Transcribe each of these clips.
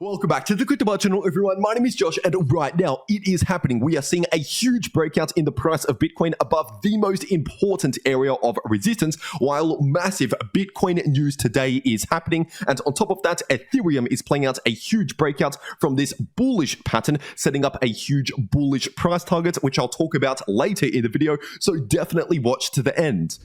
Welcome back to the cryptoworld channel, everyone. My name is Josh, and right now it is happening. We are seeing a huge breakout in the price of Bitcoin above the most important area of resistance, while massive Bitcoin news today is happening. And on top of that, Ethereum is playing out a huge breakout from this bullish pattern, setting up a huge bullish price target, which I'll talk about later in the video. So definitely watch to the end.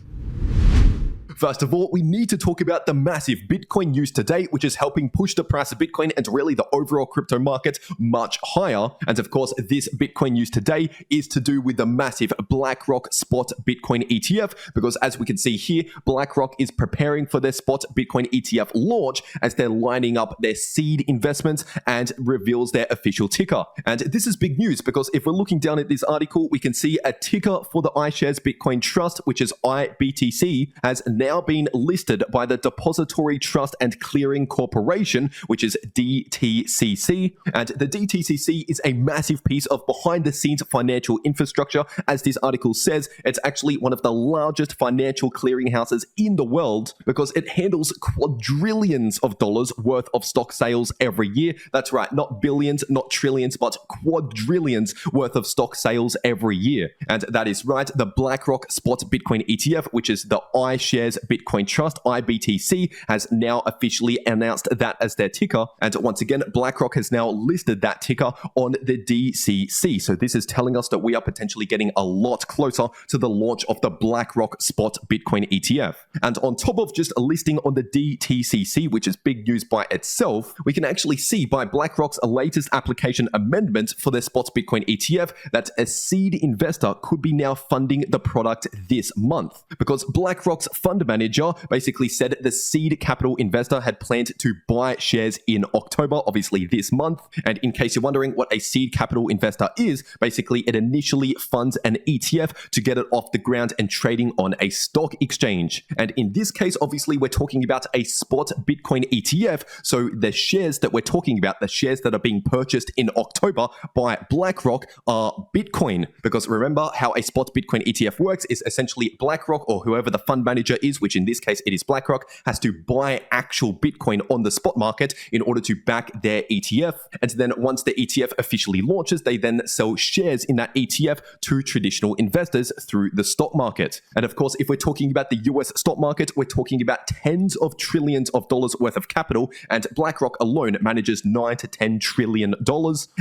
First of all, we need to talk about the massive Bitcoin news today, which is helping push the price of Bitcoin and really the overall crypto market much higher. And of course, this Bitcoin news today is to do with the massive BlackRock spot Bitcoin ETF, because as we can see here, BlackRock is preparing for their spot Bitcoin ETF launch as they're lining up their seed investments and reveals their official ticker. And this is big news because if we're looking down at this article, we can see a ticker for the iShares Bitcoin Trust, which is IBTC, has now been listed by the Depository Trust and Clearing Corporation, which is DTCC. And the DTCC is a massive piece of behind-the-scenes financial infrastructure. As this article says, it's actually one of the largest financial clearinghouses in the world because it handles quadrillions of dollars worth of stock sales every year. That's right, not billions, not trillions, but quadrillions worth of stock sales every year. And that is right, the BlackRock Spot Bitcoin ETF, which is the iShares Bitcoin Trust, IBTC, has now officially announced that as their ticker. And once again, BlackRock has now listed that ticker on the DCC. So this is telling us that we are potentially getting a lot closer to the launch of the BlackRock Spot Bitcoin ETF. And on top of just a listing on the DTCC, which is big news by itself, we can actually see by BlackRock's latest application amendment for their Spot Bitcoin ETF that a seed investor could be now funding the product this month, because BlackRock's fund manager basically said the seed capital investor had planned to buy shares in October, obviously this month. And in case you're wondering what a seed capital investor is, basically it initially funds an ETF to get it off the ground and trading on a stock exchange. And in this case, obviously we're talking about a spot Bitcoin ETF. So the shares that we're talking about, the shares that are being purchased in October by BlackRock are Bitcoin. Because remember how a spot Bitcoin ETF works is essentially BlackRock, or whoever the fund manager is, which in this case it is BlackRock, has to buy actual Bitcoin on the spot market in order to back their ETF. And then once the ETF officially launches, they then sell shares in that ETF to traditional investors through the stock market. And of course, if we're talking about the US stock market, we're talking about tens of trillions of dollars worth of capital, and BlackRock alone manages $9 to $10 trillion.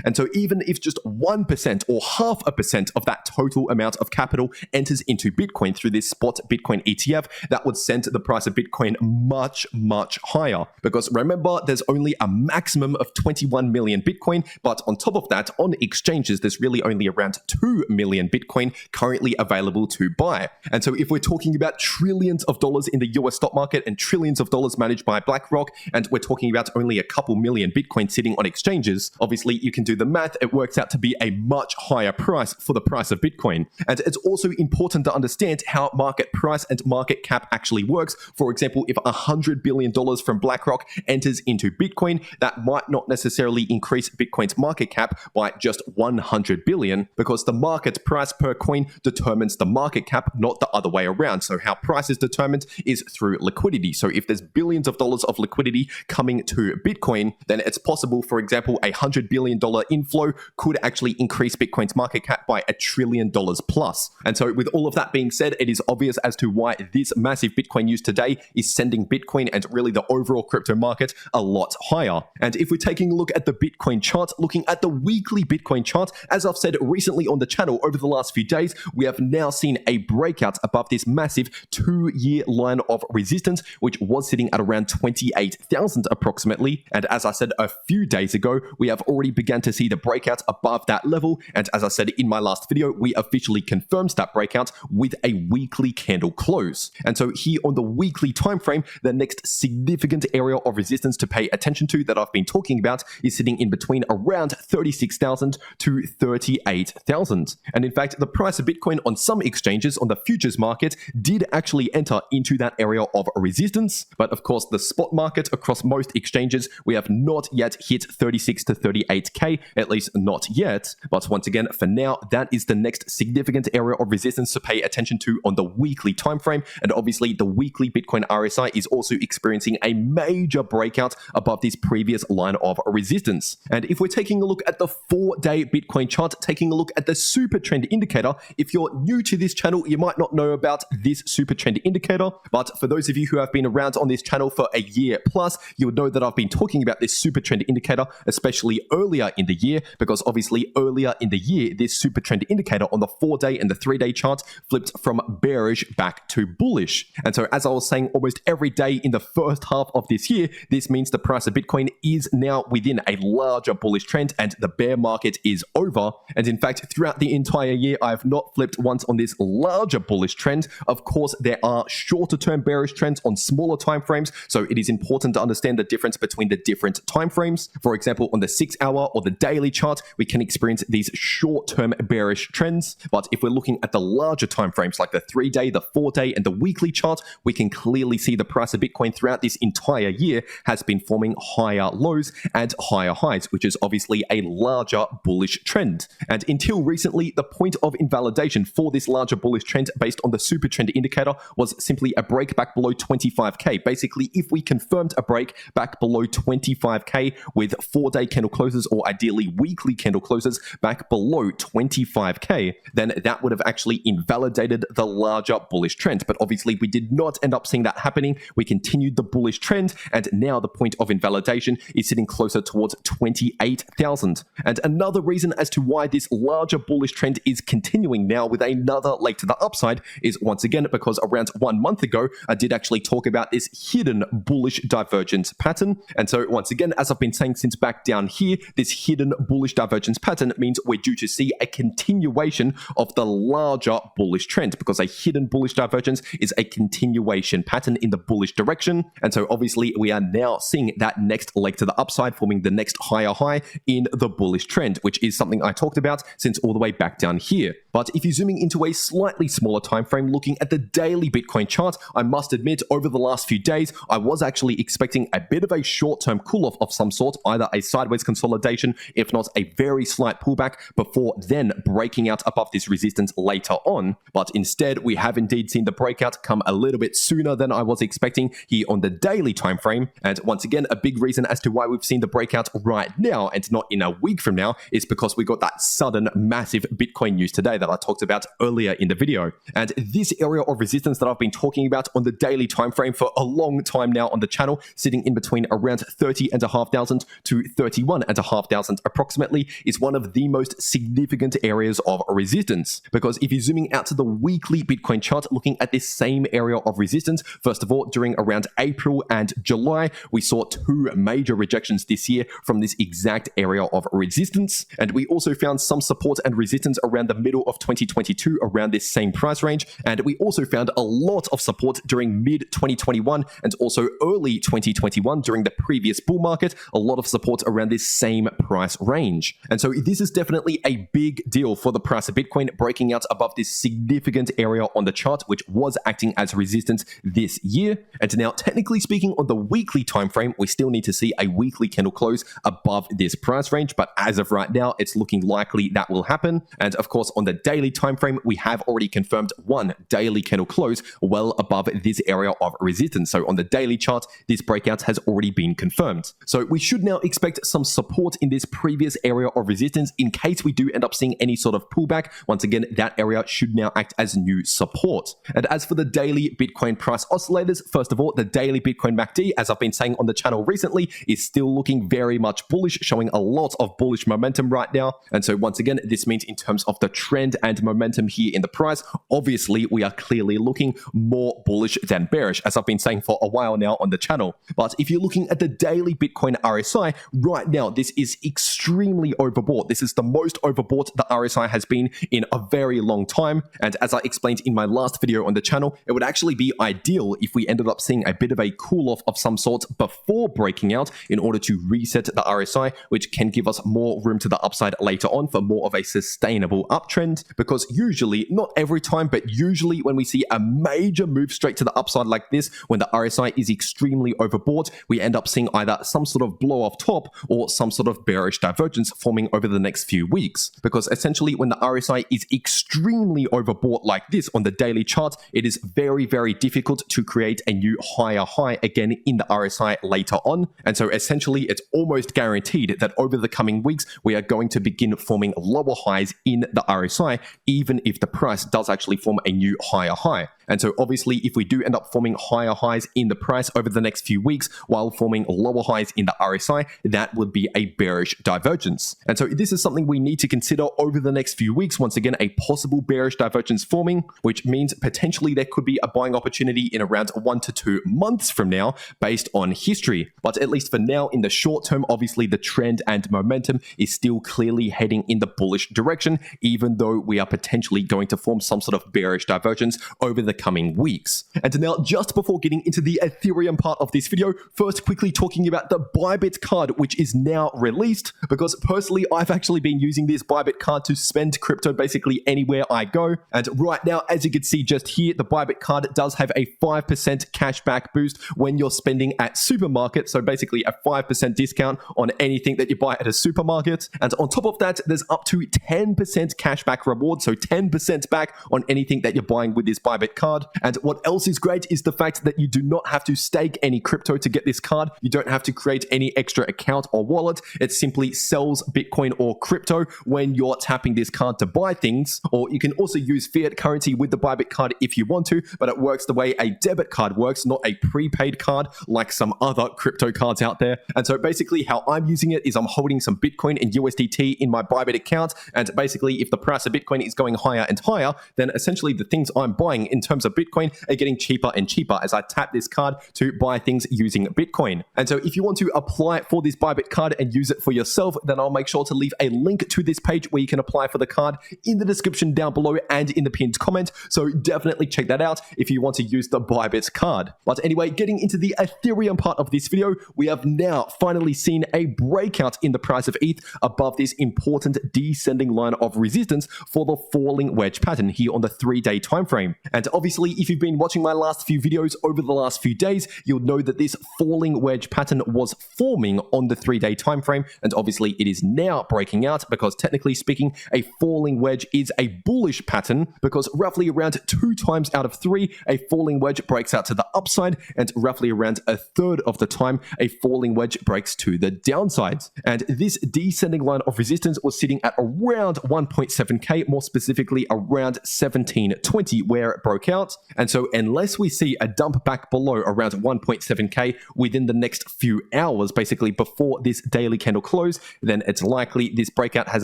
And so even if just 1% or 0.5% of that total amount of capital enters into Bitcoin through this spot Bitcoin ETF, that would send the price of Bitcoin much, much higher. Because remember, there's only a maximum of 21 million Bitcoin, but on top of that, on exchanges, there's really only around 2 million Bitcoin currently available to buy. And so if we're talking about trillions of dollars in the US stock market and trillions of dollars managed by BlackRock, and we're talking about only a couple million Bitcoin sitting on exchanges, obviously you can do the math, it works out to be a much higher price for the price of Bitcoin. And it's also important to understand how market price and market cap actually works. For example, if $100 billion from BlackRock enters into Bitcoin, that might not necessarily increase Bitcoin's market cap by just 100 billion, because the market price per coin determines the market cap, not the other way around. So how price is determined is through liquidity. So if there's billions of dollars of liquidity coming to Bitcoin, then it's possible, for example, $100 billion inflow could actually increase Bitcoin's market cap by $1 trillion plus. And so with all of that being said, it is obvious as to why this massive Bitcoin news today is sending Bitcoin and really the overall crypto market a lot higher. And if we're taking a look at the Bitcoin chart, looking at the weekly Bitcoin chart, as I've said recently on the channel over the last few days, we have now seen a breakout above this massive 2-year line of resistance, which was sitting at around 28,000 approximately. And as I said a few days ago, we have already begun to see the breakout above that level. And as I said in my last video, we officially confirmed that breakout with a weekly candle close. And so here on the weekly time frame, the next significant area of resistance to pay attention to that I've been talking about is sitting in between around 36,000 to 38,000. And in fact, the price of Bitcoin on some exchanges on the futures market did actually enter into that area of resistance. But of course, the spot market across most exchanges, we have not yet hit 36 to 38K, at least not yet. But once again, for now, that is the next significant area of resistance to pay attention to on the weekly time frame. And obviously, obviously the weekly Bitcoin RSI is also experiencing a major breakout above this previous line of resistance. And if we're taking a look at the 4-day Bitcoin chart, taking a look at the super trend indicator, if you're new to this channel, you might not know about this super trend indicator, but for those of you who have been around on this channel for a year plus, you'll know that I've been talking about this super trend indicator, especially earlier in the year, because obviously earlier in the year, this super trend indicator on the 4-day and the 3-day chart flipped from bearish back to bullish. And so as I was saying, almost every day in the first half of this year, this means the price of Bitcoin is now within a larger bullish trend and the bear market is over. And in fact, throughout the entire year, I have not flipped once on this larger bullish trend. Of course, there are shorter term bearish trends on smaller time frames, so it is important to understand the difference between the different time frames. For example, on the 6-hour or the daily chart, we can experience these short-term bearish trends. But if we're looking at the larger time frames like the 3-day, the 4-day, and the weekly chart, we can clearly see the price of Bitcoin throughout this entire year has been forming higher lows and higher highs, which is obviously a larger bullish trend. And until recently, the point of invalidation for this larger bullish trend based on the super trend indicator was simply a break back below 25k. Basically, if we confirmed a break back below 25k with 4-day candle closes or ideally weekly candle closes back below 25k, then that would have actually invalidated the larger bullish trend. But obviously, we did not end up seeing that happening. We continued the bullish trend, and now the point of invalidation is sitting closer towards 28,000. And another reason as to why this larger bullish trend is continuing now with another leg to the upside is once again because around 1 month ago, I did actually talk about this hidden bullish divergence pattern. And so once again, as I've been saying since back down here, this hidden bullish divergence pattern means we're due to see a continuation of the larger bullish trend, because a hidden bullish divergence is a continuation pattern in the bullish direction. And so obviously we are now seeing that next leg to the upside, forming the next higher high in the bullish trend, which is something I talked about since all the way back down here. But if you're zooming into a slightly smaller time frame, looking at the daily Bitcoin chart, I must admit over the last few days, I was actually expecting a bit of a short-term cool-off of some sort, either a sideways consolidation, if not a very slight pullback, before then breaking out above this resistance later on. But instead, we have indeed seen the breakout come a little bit sooner than I was expecting here on the daily time frame. And once again, a big reason as to why we've seen the breakout right now and not in a week from now is because we got that sudden massive Bitcoin news today that I talked about earlier in the video. And this area of resistance that I've been talking about on the daily time frame for a long time now on the channel, sitting in between around 30,500 to 31,500 approximately, is one of the most significant areas of resistance. Because if you're zooming out to the weekly Bitcoin chart, looking at this same area of resistance, first of all, during around April and July, we saw 2 major rejections this year from this exact area of resistance. And we also found some support and resistance around the middle of 2022 around this same price range. And we also found a lot of support during mid-2021 and also early 2021 during the previous bull market, a lot of support around this same price range. And so this is definitely a big deal for the price of Bitcoin, breaking out above this significant area on the chart, which was acting as resistance this year. And now, technically speaking, on the weekly time frame, we still need to see a weekly candle close above this price range. But as of right now, it's looking likely that will happen. And of course, on the daily time frame, we have already confirmed 1 daily candle close well above this area of resistance. So on the daily chart, this breakout has already been confirmed. So we should now expect some support in this previous area of resistance in case we do end up seeing any sort of pullback. Once again, that area should now act as new support. And as for the daily Bitcoin price oscillators, first of all, the daily Bitcoin MACD, as I've been saying on the channel recently, is still looking very much bullish, showing a lot of bullish momentum right now. And so once again, this means in terms of the trend and momentum here in the price, obviously we are clearly looking more bullish than bearish, as I've been saying for a while now on the channel. But if you're looking at the daily Bitcoin RSI, right now, this is extremely overbought. This is the most overbought the RSI has been in a very long time. And as I explained in my last video on the channel, it would actually be ideal if we ended up seeing a bit of a cool off of some sort before breaking out in order to reset the RSI, which can give us more room to the upside later on for more of a sustainable uptrend. trend, because usually, not every time, but usually when we see a major move straight to the upside like this, when the RSI is extremely overbought, we end up seeing either some sort of blow off top or some sort of bearish divergence forming over the next few weeks. Because essentially when the RSI is extremely overbought like this on the daily chart, it is very, very difficult to create a new higher high again in the RSI later on. And so essentially it's almost guaranteed that over the coming weeks, we are going to begin forming lower highs in the RSI, even if the price does actually form a new higher high. And so obviously, if we do end up forming higher highs in the price over the next few weeks while forming lower highs in the RSI, that would be a bearish divergence. And so this is something we need to consider over the next few weeks. Once again, a possible bearish divergence forming, which means potentially there could be a buying opportunity in around 1 to 2 months from now based on history. But at least for now, in the short term, obviously the trend and momentum is still clearly heading in the bullish direction, even though we are potentially going to form some sort of bearish divergence over the coming weeks. And now, just before getting into the Ethereum part of this video, first quickly talking about the Bybit card, which is now released, because personally I've actually been using this Bybit card to spend crypto basically anywhere I go. And right now, as you can see just here, the Bybit card does have a 5% cashback boost when you're spending at supermarkets, so basically a 5% discount on anything that you buy at a supermarket. And on top of that, there's up to 10% cashback reward, so 10% back on anything that you're buying with this Bybit card. And what else is great is the fact that you do not have to stake any crypto to get this card. You don't have to create any extra account or wallet. It simply sells Bitcoin or crypto when you're tapping this card to buy things. Or you can also use fiat currency with the Bybit card if you want to, but it works the way a debit card works, not a prepaid card like some other crypto cards out there. And so basically how I'm using it is I'm holding some Bitcoin and USDT in my Bybit account. And basically if the price of Bitcoin is going higher and higher, then essentially the things I'm buying in terms of Bitcoin are getting cheaper and cheaper as I tap this card to buy things using Bitcoin. And so if you want to apply for this Bybit card and use it for yourself, then I'll make sure to leave a link to this page where you can apply for the card in the description down below and in the pinned comment. So definitely check that out if you want to use the Bybit card. But anyway, getting into the Ethereum part of this video, we have now finally seen a breakout in the price of ETH above this important descending line of resistance for the falling wedge pattern here on the 3-day time frame. And obviously, if you've been watching my last few videos over the last few days, you'll know that this falling wedge pattern was forming on the 3-day time frame, and obviously it is now breaking out because technically speaking, a falling wedge is a bullish pattern because roughly around 2 times out of 3, a falling wedge breaks out to the upside, and roughly around a third of the time, a falling wedge breaks to the downside. And this descending line of resistance was sitting at around 1.7k, more specifically around 1720, where it broke out. And so unless we see a dump back below around 1.7k within the next few hours, basically before this daily candle close, then it's likely this breakout has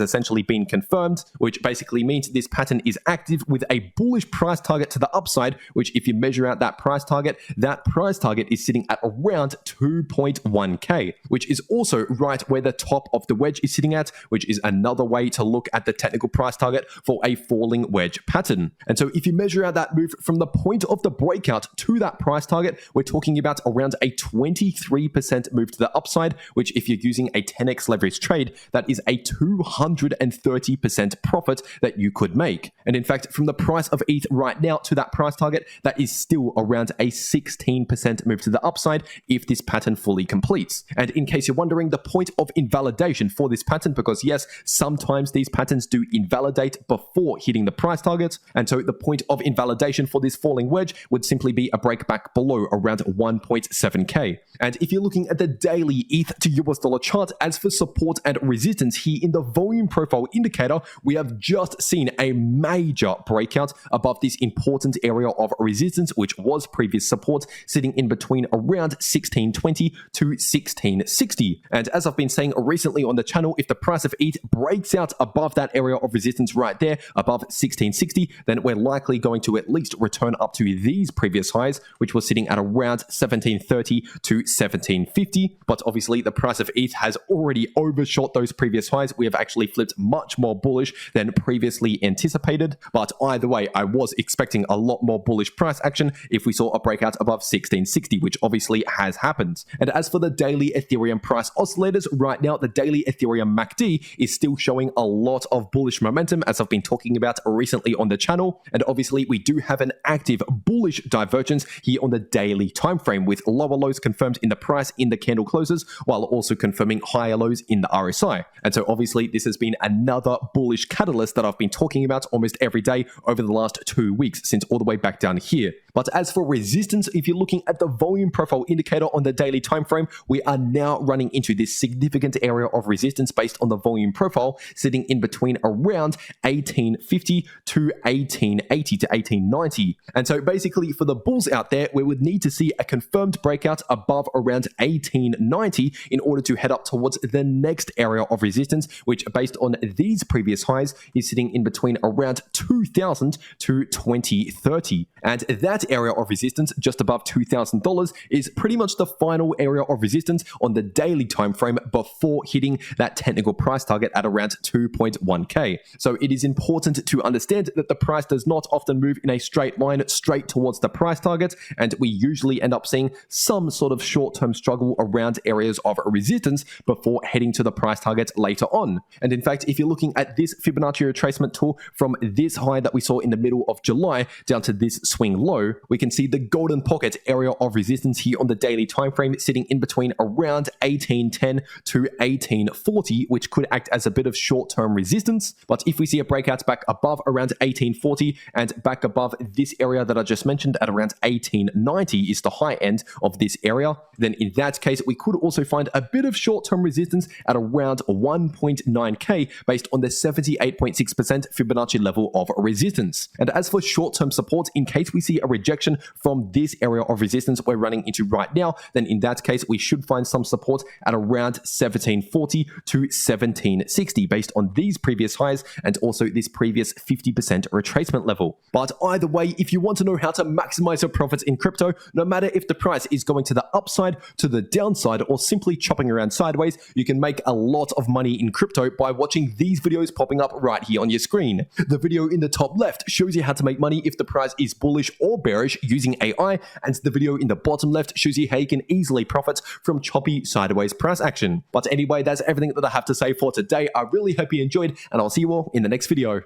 essentially been confirmed, which basically means this pattern is active with a bullish price target to the upside, which if you measure out that price target is sitting at around 2.1k, which is also right where the top of the wedge is sitting at, which is another way to look at the technical price target for a falling wedge pattern. And so if you measure out that move from the point of the breakout to that price target, we're talking about around a 23% move to the upside, which if you're using a 10x leverage trade, that is a 230% profit that you could make. And in fact, from the price of ETH right now to that price target, that is still around a 16% move to the upside if this pattern fully completes. And in case you're wondering, the point of invalidation for this pattern, because yes, sometimes these patterns do invalidate before hitting the price target, and so the point of invalidation for this falling wedge would simply be a break back below around 1.7k. And if you're looking at the daily ETH to US dollar chart, as for support and resistance here in the volume profile indicator, we have just seen a major breakout above this important area of resistance, which was previous support, sitting in between around 1620 to 1660. And as I've been saying recently on the channel, if the price of ETH breaks out above that area of resistance right there, above 1660, then we're likely going to at least return up to these previous highs, which was sitting at around 1730 to 1750. But obviously the price of ETH has already overshot those previous highs. We have actually flipped much more bullish than previously anticipated. But either way, I was expecting a lot more bullish price action if we saw a breakout above 1660, which obviously has happened. And as for the daily Ethereum price oscillators, right now the daily Ethereum MACD is still showing a lot of bullish momentum, as I've been talking about recently on the channel. And obviously we do have an active bullish divergence here on the daily time frame, with lower lows confirmed in the price in the candle closes, while also confirming higher lows in the RSI. And so obviously this has been another bullish catalyst that I've been talking about almost every day over the last 2 weeks, since all the way back down here. But as for resistance, if you're looking at the volume profile indicator on the daily time frame, we are now running into this significant area of resistance based on the volume profile, sitting in between around 1850 to 1880 to 1890. And so basically for the bulls out there, we would need to see a confirmed breakout above around 1890 in order to head up towards the next area of resistance, which based on these previous highs is sitting in between around 2000 to 2030. And that area of resistance just above $2,000 is pretty much the final area of resistance on the daily time frame before hitting that technical price target at around 2.1k. So it is important to understand that the price does not often move in a straight line straight towards the price target, and we usually end up seeing some sort of short-term struggle around areas of resistance before heading to the price target later on. And in fact, if you're looking at this Fibonacci retracement tool from this high that we saw in the middle of July down to this swing low, we can see the golden pocket area of resistance here on the daily time frame sitting in between around 1810 to 1840, which could act as a bit of short-term resistance. But if we see a breakout back above around 1840 and back above this area that I just mentioned at around 1890 is the high end of this area, then in that case we could also find a bit of short-term resistance at around 1.9k based on the 78.6% Fibonacci level of resistance. And as for short-term support, in case we see a rejection from this area of resistance we're running into right now, then in that case we should find some support at around 1740 to 1760 based on these previous highs and also this previous 50% retracement level. But either way, if you want to know how to maximize your profits in crypto, no matter if the price is going to the upside, to the downside, or simply chopping around sideways, you can make a lot of money in crypto by watching these videos popping up right here on your screen. The video in the top left shows you how to make money if the price is bullish or bearish using AI, and the video in the bottom left shows you how you can easily profit from choppy sideways price action. But anyway, that's everything that I have to say for today. I really hope you enjoyed, and I'll see you all in the next video.